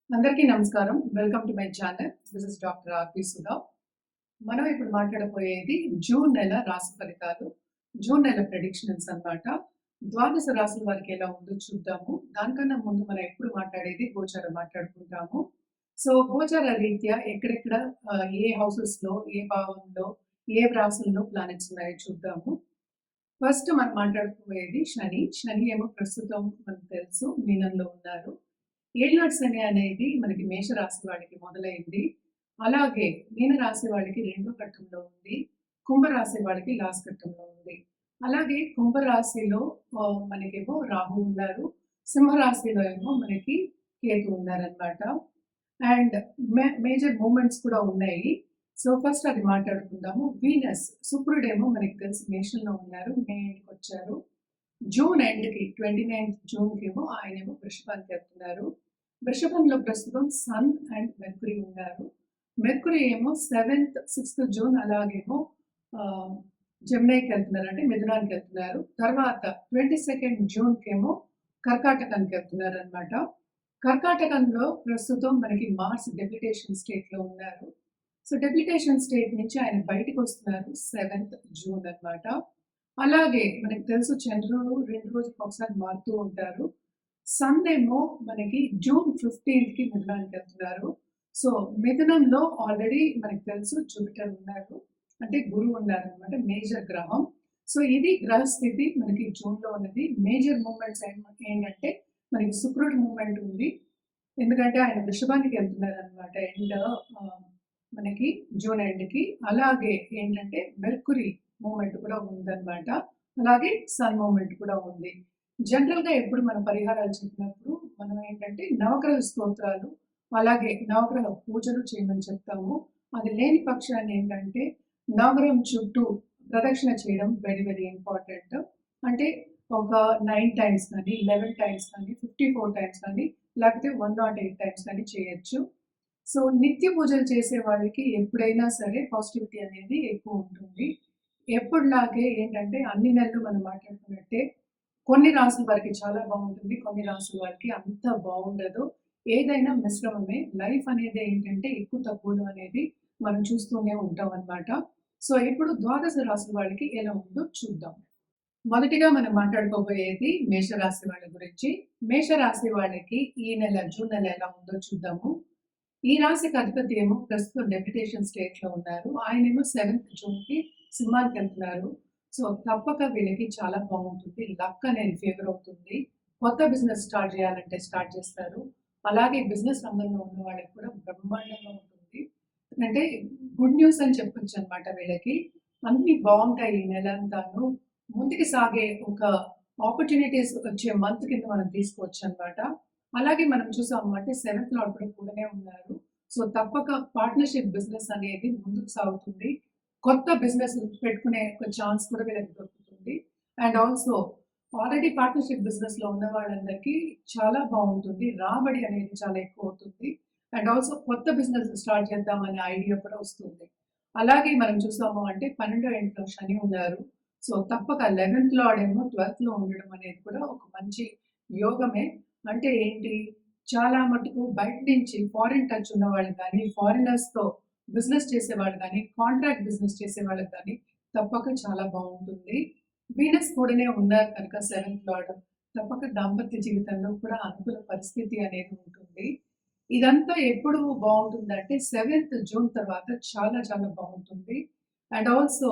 అందరికీ నమస్కారం. Welcome to my channel. This is doctor RP Sudha. మనం ఇప్పుడు మాట్లాడబోయేది జూన్ నెల రాశి ఫలితాలు. జూన్ నెల ప్రెడిక్షన్స్ అన్నమాట. ద్వాదశ రాశుల వారికి ఎలా ఉందో చూద్దాము. దానికన్నా ముందు మనం ఎప్పుడు మాట్లాడేది గోచారం మాట్లాడుకుంటాము. సో, గోచార రీత్యా ఎక్కడెక్కడ ఏ హౌసెస్‌లో, ఏ భావంలో, ఏ రాశుల్లో ప్లానెట్స్ ఉన్నాయో చూద్దాము. ఫస్ట్ మనం మాట్లాడుకోబోయేది శని. శని ఏమో ప్రస్తుతం మనకు తెలుసు మీనంలో ఉన్నారు. ఏలినాటి శని అనేది మనకి మేషరాశి వాళ్ళకి మొదలైంది. అలాగే మీనరాశి వాళ్ళకి రెండో ఘట్టంలో ఉంది. కుంభరాశి వాళ్ళకి లాస్ట్ ఘట్టంలో ఉంది. అలాగే కుంభరాశిలో మనకేమో రాహు ఉన్నారు. సింహరాశిలో ఏమో మనకి కేతు ఉన్నారనమాట. అండ్ మేజర్ మూమెంట్స్ కూడా ఉన్నాయి. సో ఫస్ట్ అది మాట్లాడుకుందాము. వీనస్ శుక్రుడేమో మనకి తెలిసి మేషంలో ఉన్నారు. మే ఎండ్‌కి వచ్చారు. జూన్ ఎండ్‌కి 29th జూన్‌కేమో ఆయనేమో వృషభానికి వెళ్తున్నారు. వృషభంలో ప్రస్తుతం సన్ అండ్ మెర్కురీ ఉన్నారు. మెర్కురీ ఏమో 6th జూన్ అలాగేమో జెమినైకి వెళ్తున్నారు, అంటే మిథునానికి వెళ్తున్నారు. తర్వాత 22nd జూన్‌కేమో కర్కాటకానికి వెళ్తున్నారు అనమాట. కర్కాటకంలో ప్రస్తుతం మనకి మార్స్ డెప్యుటేషన్ స్టేట్‌లో ఉన్నారు. సో డెప్యుటేషన్ స్టేట్ నుంచి ఆయన బయటకు వస్తున్నారు 7th జూన్ అనమాట. అలాగే మనకి తెలుసు చంద్రుడు 2 రోజులకు ఒకసారి మారుతూ ఉంటారు. సన్ ఏమో మనకి జూన్ 15కి మిథునానికి వెళ్తున్నారు. సో మిథునంలో ఆల్రెడీ మనకి తెలుసు జూపిటర్ ఉన్నారు, అంటే గురువు ఉన్నారు అనమాట, మేజర్ గ్రహం. సో ఇది గ్రహస్థితి మనకి జూన్లో ఉన్నది. మేజర్ మూమెంట్స్ ఏంటంటే మనకి శుక్రుడు మూమెంట్ ఉంది, ఎందుకంటే ఆయన వృషభానికి వెళ్తున్నారు అనమాట ఎండ్ మనకి జూన్ ఎండ్కి. అలాగే ఏంటంటే మెర్కురీ మూమెంట్ కూడా ఉందన్నమాట. అలాగే సన్ మూమెంట్ కూడా ఉంది. జనరల్‌గా ఎప్పుడు మనం పరిహారాలు చెప్పినప్పుడు మనం ఏంటంటే నవగ్రహ స్తోత్రాలు, అలాగే నవగ్రహ పూజలు చేయమని చెప్తాము. అది లేని పక్షాన్ని ఏంటంటే నవగ్రహం చుట్టూ ప్రదక్షిణ చేయడం వెరీ వెరీ ఇంపార్టెంట్. అంటే ఒక 9 టైమ్స్ కానీ, 11 టైమ్స్ కానీ, 54 టైమ్స్ కానీ, లేకపోతే 108 టైమ్స్ కానీ చేయొచ్చు. సో నిత్య పూజలు చేసే వాళ్ళకి ఎప్పుడైనా సరే పాజిటివిటీ అనేది ఎక్కువ ఉంటుంది. ఎప్పుడులాగే ఏంటంటే అన్ని నెలలు మనం మాట్లాడుకున్నట్టే కొన్ని రాసుల వారికి చాలా బాగుంటుంది, కొన్ని రాసుల వారికి అంత బాగుండదు. ఏదైనా మిశ్రమమే. లైఫ్ అనేది ఏంటంటే ఎక్కువ తక్కువలు అనేది మనం చూస్తూనే ఉంటాం అన్నమాట. సో ఇప్పుడు ద్వాదశ రాసుల వాళ్ళకి ఎలా ఉందో చూద్దాం. మొదటిగా మనం మాట్లాడుకోబోయేది మేషరాశి వాళ్ళ గురించి. మేషరాశి వాళ్ళకి ఈ నెల జూన్ నెల ఎలా ఉందో చూద్దాము. ఈ రాశికి అధిపతి ఏమో ప్రస్తుతం డెప్యుటేషన్ స్టేట్ లో ఉన్నారు. ఆయనేమో 7th జూన్‌కి సింహానికి వెళ్తున్నారు. సో తప్పక వీళ్ళకి చాలా బాగుంటుంది. లక్ అనేది ఫేవర్ అవుతుంది. కొత్త బిజినెస్ స్టార్ట్ చేయాలంటే స్టార్ట్ చేస్తారు. అలాగే బిజినెస్ రంగంలో ఉన్న వాళ్ళకి కూడా బ్రహ్మాండంగా ఉంటుంది. అంటే గుడ్ న్యూస్ అని చెప్పొచ్చు అనమాట వీళ్ళకి. అన్ని బాగుంటాయి ఈ నెల అంతాను. ముందుకు సాగే ఒక ఆపర్చునిటీస్ వచ్చే మంత్ కింద మనం తీసుకోవచ్చు అనమాట. అలాగే మనం చూసాము అంటే 7th లార్డ్ కూడా కూడానే ఉన్నారు. సో తప్పక పార్ట్నర్‌షిప్ బిజినెస్ అనేది ముందుకు సాగుతుంది. కొత్త బిజినెస్ పెట్టుకునే ఒక ఛాన్స్ కూడా వీళ్ళకి దొరుకుతుంది. అండ్ ఆల్సో ఆల్రెడీ పార్ట్నర్‌షిప్ బిజినెస్‌లో ఉన్న వాళ్ళందరికీ చాలా బాగుంటుంది. రాబడి అనేది చాలా ఎక్కువ అవుతుంది. అండ్ ఆల్సో కొత్త బిజినెస్ స్టార్ట్ చేద్దామనే ఐడియా కూడా వస్తుంది. అలాగే మనం చూసాము అంటే 12వ ఇంట్లో శని ఉన్నారు. సో తప్పక 11th లార్డ్ ఏమో 12th లో ఉండడం అనేది కూడా ఒక మంచి యోగమే. అంటే ఏంటి, చాలా మటుకు బయట నుంచి ఫారిన్ టచ్ ఉన్న వాళ్ళు కానీ, ఫారినర్స్‌తో బిజినెస్ చేసేవాళ్ళు కానీ, కాంట్రాక్ట్ బిజినెస్ చేసే వాళ్ళకి కానీ తప్పక చాలా బాగుంటుంది. వీనస్ కూడానే ఉన్నారు కనుక 7th లార్డ్ తప్పక దాంపత్య జీవితంలో కూడా అనుకూల పరిస్థితి అనేది ఉంటుంది. ఇదంతా ఎప్పుడు బాగుంటుందంటే 7th జూన్ తర్వాత చాలా చాలా బాగుంటుంది. అండ్ ఆల్సో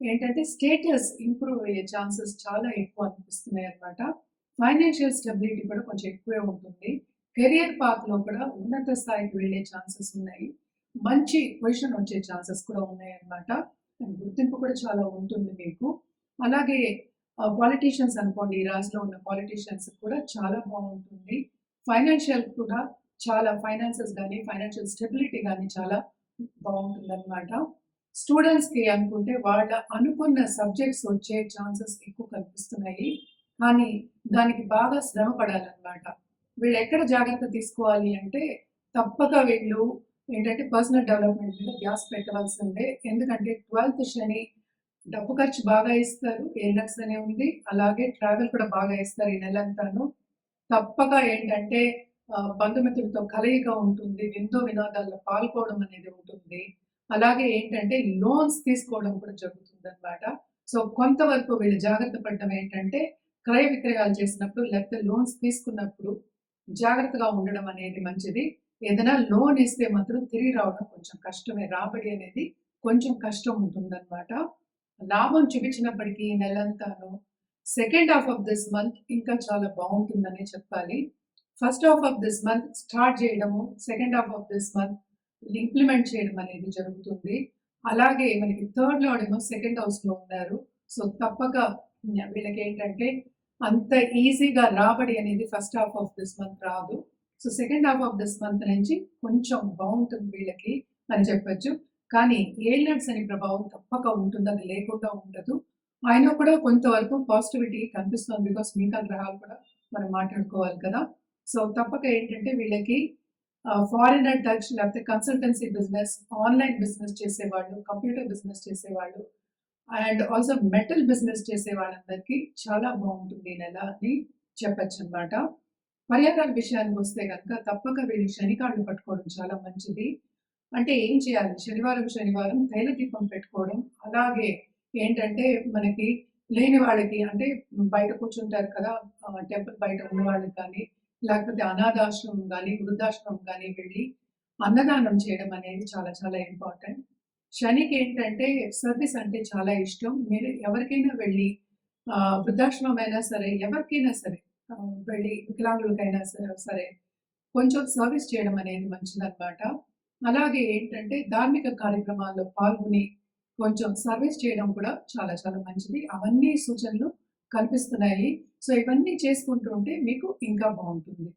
ఏంటంటే స్టేటస్ ఇంప్రూవ్ అయ్యే ఛాన్సెస్ చాలా ఎక్కువ అనిపిస్తున్నాయి అన్నమాట. ఫైనాన్షియల్ స్టెబిలిటీ కూడా కొంచెం ఎక్కువే ఉంటుంది. కెరియర్ పాత్‌లో కూడా ఉన్నత స్థాయికి వెళ్ళే ఛాన్సెస్ ఉన్నాయి. మంచి పొజిషన్ వచ్చే ఛాన్సెస్ కూడా ఉన్నాయన్నమాట. అండ్ గుర్తింపు కూడా చాలా ఉంటుంది మీకు. అలాగే పాలిటీషియన్స్ అనుకోండి, ఈ రాశిలో ఉన్న పాలిటీషియన్స్ కూడా చాలా బాగుంటుంది. ఫైనాన్షియల్ కూడా చాలా ఫైనాన్సెస్ గానీ, ఫైనాన్షియల్ స్టెబిలిటీ గానీ చాలా బాగుంటుందన్నమాట. స్టూడెంట్స్‌కి అనుకుంటే వాళ్ళ అనుకున్న సబ్జెక్ట్స్ వచ్చే ఛాన్సెస్ ఎక్కువ కనిపిస్తున్నాయి. కానీ దానికి బాగా శ్రమ పడాలన్నమాట. వీళ్ళు ఎక్కడ జాగ్రత్త తీసుకోవాలి అంటే తప్పక వీళ్ళు ఏంటంటే పర్సనల్ డెవలప్‌మెంట్ మీద ధ్యాస పెట్టవలసిందే. ఎందుకంటే 12th శని డబ్బు ఖర్చు బాగా ఇస్తారు. ఏలినాటి శని ఉంది. అలాగే ట్రావెల్ కూడా బాగా ఇస్తారు ఈ నెలంతాను. తప్పక ఏంటంటే బంధుమిత్రులతో కలయిక ఉంటుంది. విందు వినోదాల్లో పాల్గొనడం అనేది ఉంటుంది. అలాగే ఏంటంటే లోన్స్ తీసుకోవడం కూడా జరుగుతుందనమాట. సో, కొంతవరకు వీళ్ళు జాగ్రత్త పడడం ఏంటంటే, క్రయ విక్రయాలు చేసినప్పుడు లేకపోతే లోన్స్ తీసుకున్నప్పుడు జాగ్రత్తగా ఉండడం అనేది మంచిది. ఏదైనా లోన్ ఇస్తే మాత్రం తిరిగి రావడం కొంచెం కష్టమే. రాబడి అనేది కొంచెం కష్టం ఉంటుందనమాట. లాభం చూపించినప్పటికీ ఈ నెలంతాను second half of this month ఇంకా చాలా బావుంటుందనే చెప్పాలి. First half of this month start చేయడము, second half of this month implement చేయడం అనేది జరుగుతుంది. అలాగే మనకి థర్డ్ లార్డేమో సెకండ్ హౌస్‌లో ఉన్నారు. సో, తప్పక వీళ్ళకేంటంటే అంత ఈజీగా రాబడి అనేది first half of this month రాదు. So, second half of this month నుంచి కొంచెం బావుంటుంది వీళ్ళకి అని చెప్పొచ్చు. కానీ ఏలినాటి శని ప్రభావం తప్పక ఉంటుంది. అది లేకుండా ఉండదు. అయినా కూడా కొంతవరకు పాజిటివిటీ కనిపిస్తుంది. బికాస్ మిగతా గ్రహాలు కూడా మనం మాట్లాడుకోవాలి కదా! సో, తప్పక ఏంటంటే వీళ్ళకి ఫారినర్ టచ్ లేకపోతే కన్సల్టెన్సీ బిజినెస్, ఆన్‌లైన్ బిజినెస్ చేసేవాళ్ళు, కంప్యూటర్ బిజినెస్ చేసేవాళ్ళు అండ్ ఆల్సో మెటల్ బిజినెస్ చేసే వాళ్ళందరికీ చాలా బావుంటుంది ఈ నెల అని చెప్పొచ్చనమాట. పరిహారాల విషయానికొస్తే గనక తప్పక వీళ్ళు శనికాళ్ళు పట్టుకోవడం చాలా మంచిది. అంటే ఏం చేయాలి? శనివారం, శనివారం తైల దీపం పెట్టుకోవడం. అలాగే ఏంటంటే మనకి లేని వాళ్ళకి అంటే బయట కూర్చుంటారు కదా! టెంపుల్ బయట ఉన్న వాళ్ళకి కానీ, లేకపోతే అనాథాశ్రమం గానీ, వృద్ధాశ్రమం గానీ వెళ్ళి అన్నదానం చేయడం అనేది చాలా చాలా ఇంపార్టెంట్. శనికేంటంటే సర్వీస్ అంటే చాలా ఇష్టం. మీరు ఎవరికైనా వెళ్ళి వృద్ధాశ్రమం అయినా సరే, ఎవరికైనా సరే వెళ్ళి వికలాంగులకైనా సరే కొంచెం సర్వీస్ చేయడం అనేది మంచిదనమాట. అలాగే ఏంటంటే ధార్మిక కార్యక్రమాల్లో పాల్గొని కొంచెం సర్వీస్ చేయడం కూడా చాలా చాలా మంచిది. అవన్నీ సూచనలు కనిపిస్తున్నాయి. సో, ఇవన్నీ చేసుకుంటూ ఉంటే మీకు ఇంకా బావుంటుంది.